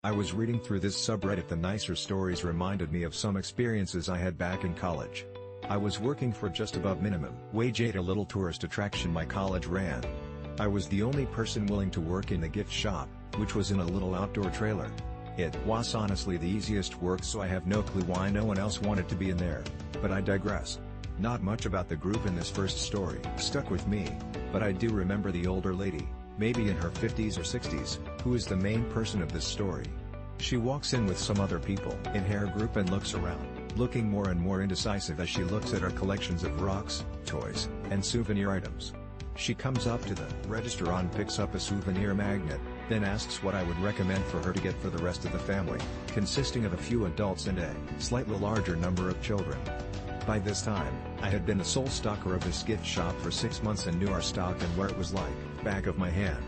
I was reading through this subreddit. The nicer stories reminded me of some experiences I had back in college. I was working for just above minimum wage at a little tourist attraction my college ran. I was the only person willing to work in the gift shop, which was in a little outdoor trailer. It was honestly the easiest work, so I have no clue why no one else wanted to be in there, but I digress. Not much about the group in this first story stuck with me, but I do remember the older lady, maybe in her 50s or 60s, who is the main person of this story. She walks in with some other people in her group and looks around, looking more and more indecisive as she looks at our collections of rocks, toys, and souvenir items. She comes up to the register and picks up a souvenir magnet, then asks what I would recommend for her to get for the rest of the family, consisting of a few adults and a slightly larger number of children. By this time, I had been a sole stalker of this gift shop for 6 months and knew our stock and what it was like, back of my hand.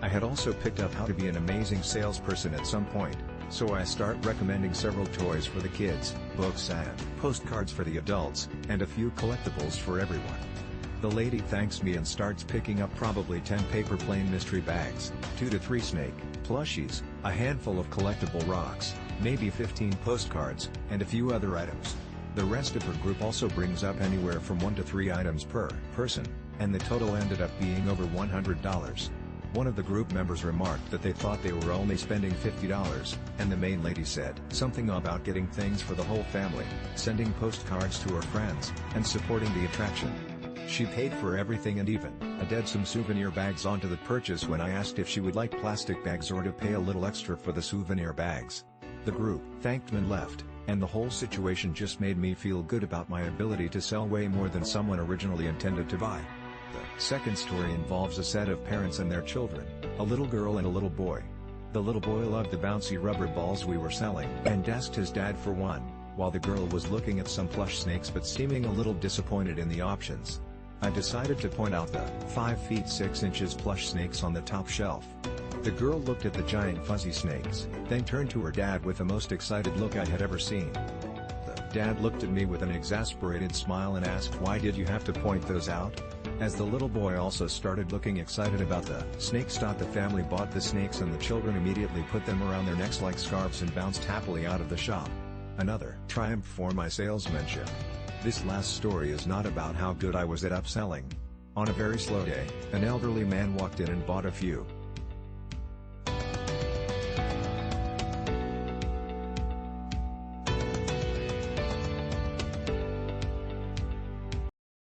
I had also picked up how to be an amazing salesperson at some point, so I start recommending several toys for the kids, books and postcards for the adults, and a few collectibles for everyone. The lady thanks me and starts picking up probably 10 paper plane mystery bags, 2 to 3 snake plushies, a handful of collectible rocks, maybe 15 postcards, and a few other items. The rest of her group also brings up anywhere from 1 to 3 items per person, and the total ended up being over $100. One of the group members remarked that they thought they were only spending $50, and the main lady said something about getting things for the whole family, sending postcards to her friends, and supporting the attraction. She paid for everything and even added some souvenir bags onto the purchase when I asked if she would like plastic bags or to pay a little extra for the souvenir bags. The group thanked me and left, and the whole situation just made me feel good about my ability to sell way more than someone originally intended to buy. The second story involves a set of parents and their children, a little girl and a little boy. The little boy loved the bouncy rubber balls we were selling and asked his dad for one, while the girl was looking at some plush snakes but seeming a little disappointed in the options. I decided to point out the 5 feet 6 inches plush snakes on the top shelf. The girl looked at the giant fuzzy snakes, then turned to her dad with the most excited look I had ever seen. The dad looked at me with an exasperated smile and asked, "Why did you have to point those out?" As the little boy also started looking excited about the snakes. The family bought the snakes and the children immediately put them around their necks like scarves and bounced happily out of the shop. Another triumph for my salesmanship. This last story is not about how good I was at upselling. On a very slow day, an elderly man walked in and bought a few